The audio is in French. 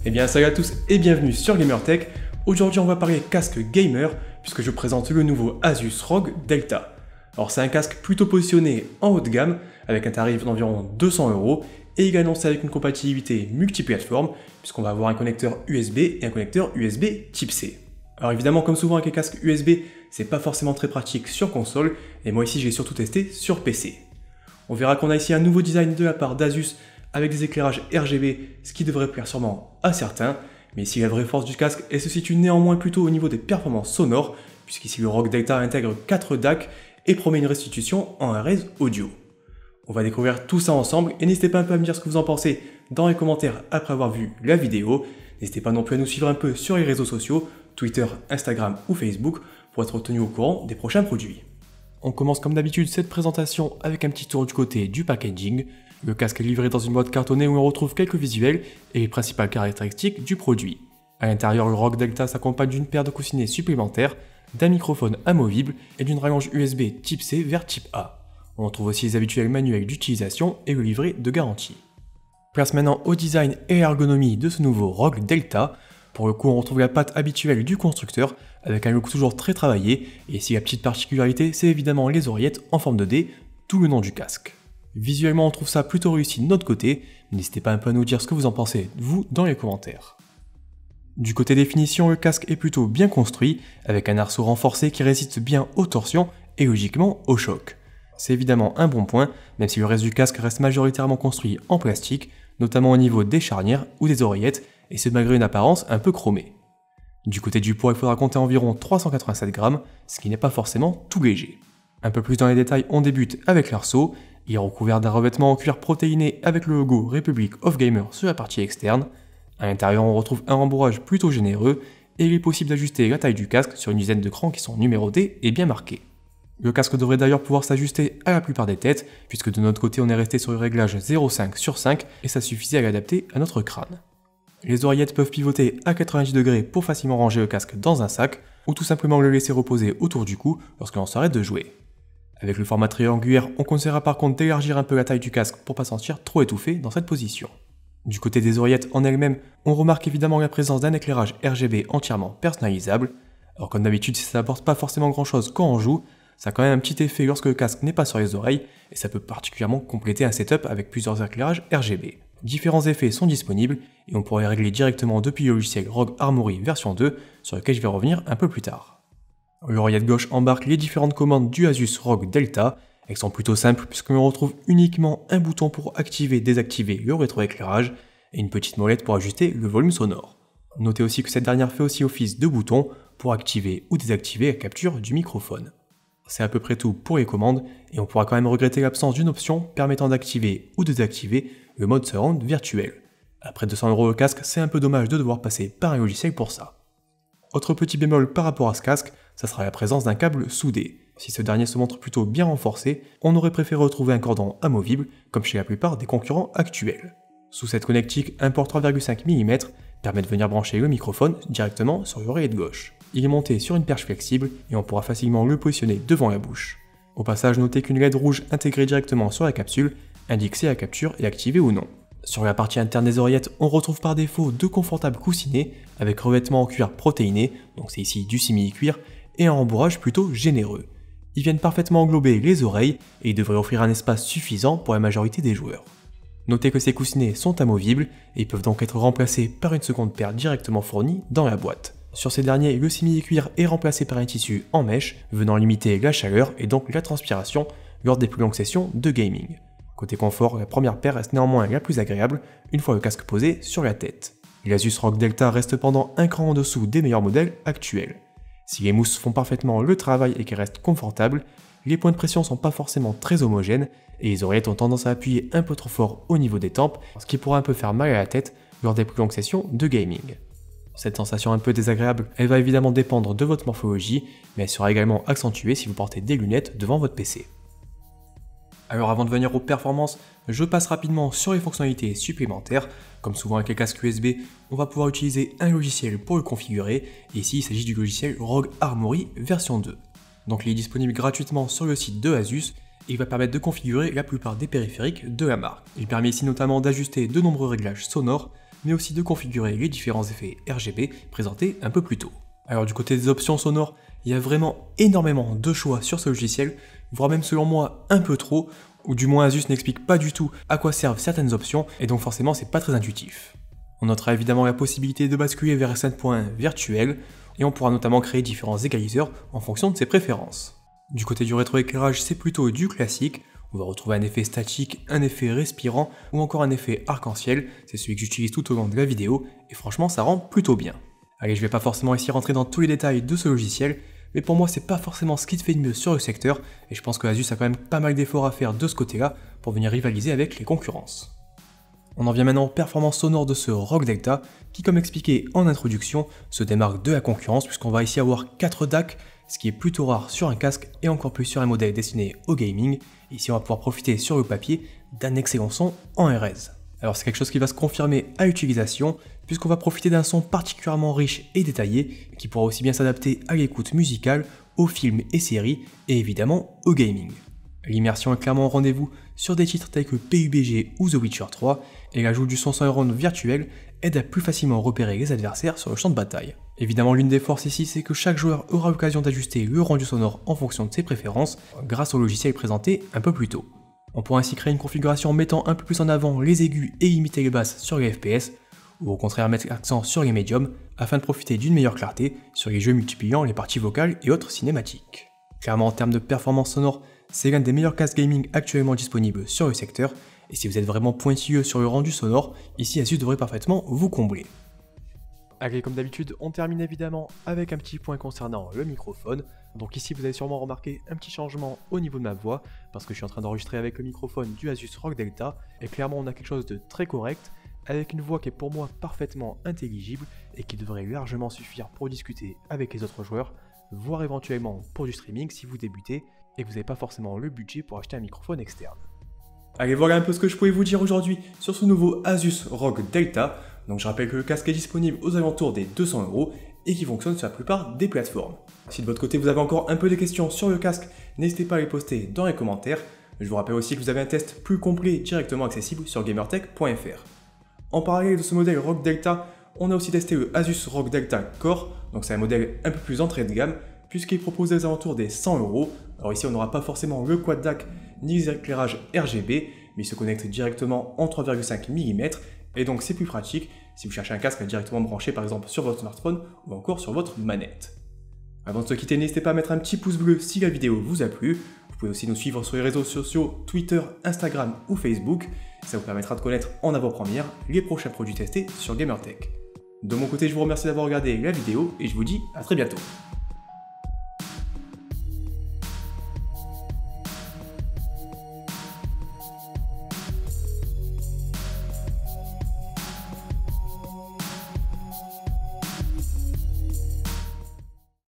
Eh bien salut à tous et bienvenue sur GamerTech. Aujourd'hui on va parler casque gamer puisque je présente le nouveau Asus ROG Delta. Alors c'est un casque plutôt positionné en haut de gamme avec un tarif d'environ 200 € et il est annoncé avec une compatibilité multiplateforme puisqu'on va avoir un connecteur USB et un connecteur USB type C. Alors évidemment comme souvent avec les casques USB c'est pas forcément très pratique sur console et moi ici j'ai surtout testé sur PC. On verra qu'on a ici un nouveau design de la part d'Asus avec des éclairages RGB, ce qui devrait plaire sûrement à certains, mais ici la vraie force du casque, elle se situe néanmoins plutôt au niveau des performances sonores, puisqu'ici le ROG Delta intègre 4 DAC et promet une restitution en Res audio. On va découvrir tout ça ensemble, et n'hésitez pas un peu à me dire ce que vous en pensez dans les commentaires après avoir vu la vidéo. N'hésitez pas non plus à nous suivre un peu sur les réseaux sociaux, Twitter, Instagram ou Facebook, pour être tenu au courant des prochains produits. On commence comme d'habitude cette présentation avec un petit tour du côté du packaging. Le casque est livré dans une boîte cartonnée où on retrouve quelques visuels et les principales caractéristiques du produit. A l'intérieur, le ROG Delta s'accompagne d'une paire de coussinets supplémentaires, d'un microphone amovible et d'une rallonge USB type C vers type A. On retrouve aussi les habituels manuels d'utilisation et le livret de garantie. Place maintenant au design et l'ergonomie de ce nouveau ROG Delta. Pour le coup, on retrouve la patte habituelle du constructeur avec un look toujours très travaillé et ici la petite particularité, c'est évidemment les oreillettes en forme de D, tout le long du casque. Visuellement, on trouve ça plutôt réussi de notre côté, n'hésitez pas un peu à nous dire ce que vous en pensez, vous, dans les commentaires. Du côté des finitions, le casque est plutôt bien construit, avec un arceau renforcé qui résiste bien aux torsions et logiquement au choc. C'est évidemment un bon point, même si le reste du casque reste majoritairement construit en plastique, notamment au niveau des charnières ou des oreillettes, et ce malgré une apparence un peu chromée. Du côté du poids, il faudra compter environ 387 grammes, ce qui n'est pas forcément tout léger. Un peu plus dans les détails, on débute avec l'arceau. Il est recouvert d'un revêtement en cuir protéiné avec le logo Republic of Gamers sur la partie externe. À l'intérieur, on retrouve un rembourrage plutôt généreux et il est possible d'ajuster la taille du casque sur une dizaine de crans qui sont numérotés et bien marqués. Le casque devrait d'ailleurs pouvoir s'ajuster à la plupart des têtes, puisque de notre côté on est resté sur le réglage 0,5/5 et ça suffisait à l'adapter à notre crâne. Les oreillettes peuvent pivoter à 90 degrés pour facilement ranger le casque dans un sac, ou tout simplement le laisser reposer autour du cou lorsque l'on s'arrête de jouer. Avec le format triangulaire, on conseillera par contre d'élargir un peu la taille du casque pour pas se sentir trop étouffé dans cette position. Du côté des oreillettes en elles-mêmes, on remarque évidemment la présence d'un éclairage RGB entièrement personnalisable. Alors comme d'habitude, si ça n'apporte pas forcément grand chose quand on joue, ça a quand même un petit effet lorsque le casque n'est pas sur les oreilles, et ça peut particulièrement compléter un setup avec plusieurs éclairages RGB. Différents effets sont disponibles, et on pourrait les régler directement depuis le logiciel ROG Armoury version 2, sur lequel je vais revenir un peu plus tard. L'oreillette gauche embarque les différentes commandes du Asus ROG Delta. Elles sont plutôt simples puisque l'on retrouve uniquement un bouton pour activer et désactiver le rétroéclairage et une petite molette pour ajuster le volume sonore. Notez aussi que cette dernière fait aussi office de bouton pour activer ou désactiver la capture du microphone. C'est à peu près tout pour les commandes et on pourra quand même regretter l'absence d'une option permettant d'activer ou de désactiver le mode surround virtuel. Après 200 € le casque, c'est un peu dommage de devoir passer par un logiciel pour ça. Autre petit bémol par rapport à ce casque, ça sera la présence d'un câble soudé. Si ce dernier se montre plutôt bien renforcé, on aurait préféré retrouver un cordon amovible, comme chez la plupart des concurrents actuels. Sous cette connectique, un port 3,5 mm permet de venir brancher le microphone directement sur l'oreillette gauche. Il est monté sur une perche flexible et on pourra facilement le positionner devant la bouche. Au passage, notez qu'une LED rouge intégrée directement sur la capsule indique si la capture est activée ou non. Sur la partie interne des oreillettes, on retrouve par défaut deux confortables coussinets avec revêtement en cuir protéiné, donc c'est ici du simili-cuir, et un rembourrage plutôt généreux. Ils viennent parfaitement englober les oreilles et ils devraient offrir un espace suffisant pour la majorité des joueurs. Notez que ces coussinets sont amovibles et peuvent donc être remplacés par une seconde paire directement fournie dans la boîte. Sur ces derniers, le simili-cuir est remplacé par un tissu en mèche venant limiter la chaleur et donc la transpiration lors des plus longues sessions de gaming. Côté confort, la première paire reste néanmoins la plus agréable une fois le casque posé sur la tête. L'Asus ROG Delta reste cependant un cran en dessous des meilleurs modèles actuels. Si les mousses font parfaitement le travail et qu'elles restent confortables, les points de pression sont pas forcément très homogènes et les oreillettes ont tendance à appuyer un peu trop fort au niveau des tempes, ce qui pourra un peu faire mal à la tête lors des plus longues sessions de gaming. Cette sensation un peu désagréable, elle va évidemment dépendre de votre morphologie, mais elle sera également accentuée si vous portez des lunettes devant votre PC. Alors avant de venir aux performances, je passe rapidement sur les fonctionnalités supplémentaires. Comme souvent avec les casques USB, on va pouvoir utiliser un logiciel pour le configurer, et ici il s'agit du logiciel ROG Armoury version 2. Donc il est disponible gratuitement sur le site de Asus, et il va permettre de configurer la plupart des périphériques de la marque. Il permet ici notamment d'ajuster de nombreux réglages sonores, mais aussi de configurer les différents effets RGB présentés un peu plus tôt. Alors du côté des options sonores, il y a vraiment énormément de choix sur ce logiciel, voire même selon moi un peu trop, ou du moins Asus n'explique pas du tout à quoi servent certaines options, et donc forcément c'est pas très intuitif. On notera évidemment la possibilité de basculer vers certains points virtuels, et on pourra notamment créer différents égaliseurs en fonction de ses préférences. Du côté du rétroéclairage, c'est plutôt du classique, on va retrouver un effet statique, un effet respirant, ou encore un effet arc-en-ciel, c'est celui que j'utilise tout au long de la vidéo, et franchement ça rend plutôt bien. Allez, je vais pas forcément ici rentrer dans tous les détails de ce logiciel, mais pour moi c'est pas forcément ce qui te fait de mieux sur le secteur, et je pense que Asus a quand même pas mal d'efforts à faire de ce côté-là pour venir rivaliser avec les concurrences. On en vient maintenant aux performances sonores de ce ROG Delta, qui comme expliqué en introduction, se démarque de la concurrence puisqu'on va ici avoir 4 DAC, ce qui est plutôt rare sur un casque et encore plus sur un modèle destiné au gaming. Ici on va pouvoir profiter sur le papier d'un excellent son en RS. Alors c'est quelque chose qui va se confirmer à l'utilisation, puisqu'on va profiter d'un son particulièrement riche et détaillé, qui pourra aussi bien s'adapter à l'écoute musicale, aux films et séries, et évidemment au gaming. L'immersion est clairement au rendez-vous sur des titres tels que PUBG ou The Witcher 3, et l'ajout du son surround virtuel aide à plus facilement repérer les adversaires sur le champ de bataille. Évidemment, l'une des forces ici, c'est que chaque joueur aura l'occasion d'ajuster le rendu sonore en fonction de ses préférences, grâce au logiciel présenté un peu plus tôt. On pourra ainsi créer une configuration mettant un peu plus en avant les aigus et limiter les basses sur les FPS, ou au contraire mettre l'accent sur les médiums, afin de profiter d'une meilleure clarté sur les jeux multipliant les parties vocales et autres cinématiques. Clairement, en termes de performance sonore, c'est l'un des meilleurs casques gaming actuellement disponibles sur le secteur, et si vous êtes vraiment pointilleux sur le rendu sonore, ici Asus devrait parfaitement vous combler. Allez, comme d'habitude, on termine évidemment avec un petit point concernant le microphone. Donc ici vous avez sûrement remarqué un petit changement au niveau de ma voix, parce que je suis en train d'enregistrer avec le microphone du Asus ROG Delta, et clairement on a quelque chose de très correct, avec une voix qui est pour moi parfaitement intelligible, et qui devrait largement suffire pour discuter avec les autres joueurs, voire éventuellement pour du streaming si vous débutez, et que vous n'avez pas forcément le budget pour acheter un microphone externe. Allez, voilà un peu ce que je pouvais vous dire aujourd'hui sur ce nouveau Asus ROG Delta. Donc je rappelle que le casque est disponible aux alentours des 200 € et qui fonctionne sur la plupart des plateformes. Si de votre côté vous avez encore un peu de questions sur le casque, n'hésitez pas à les poster dans les commentaires. Je vous rappelle aussi que vous avez un test plus complet directement accessible sur gamertech.fr. En parallèle de ce modèle ROG Delta, on a aussi testé le Asus ROG Delta Core, donc c'est un modèle un peu plus entrée de gamme, puisqu'il est proposé aux alentours des 100 €. Alors ici on n'aura pas forcément le quad DAC ni les éclairages RGB, mais il se connecte directement en 3,5 mm, et donc c'est plus pratique si vous cherchez un casque directement branché par exemple sur votre smartphone ou encore sur votre manette. Avant de se quitter, n'hésitez pas à mettre un petit pouce bleu si la vidéo vous a plu. Vous pouvez aussi nous suivre sur les réseaux sociaux Twitter, Instagram ou Facebook. Ça vous permettra de connaître en avant-première les prochains produits testés sur Gamertech. De mon côté, je vous remercie d'avoir regardé la vidéo et je vous dis à très bientôt.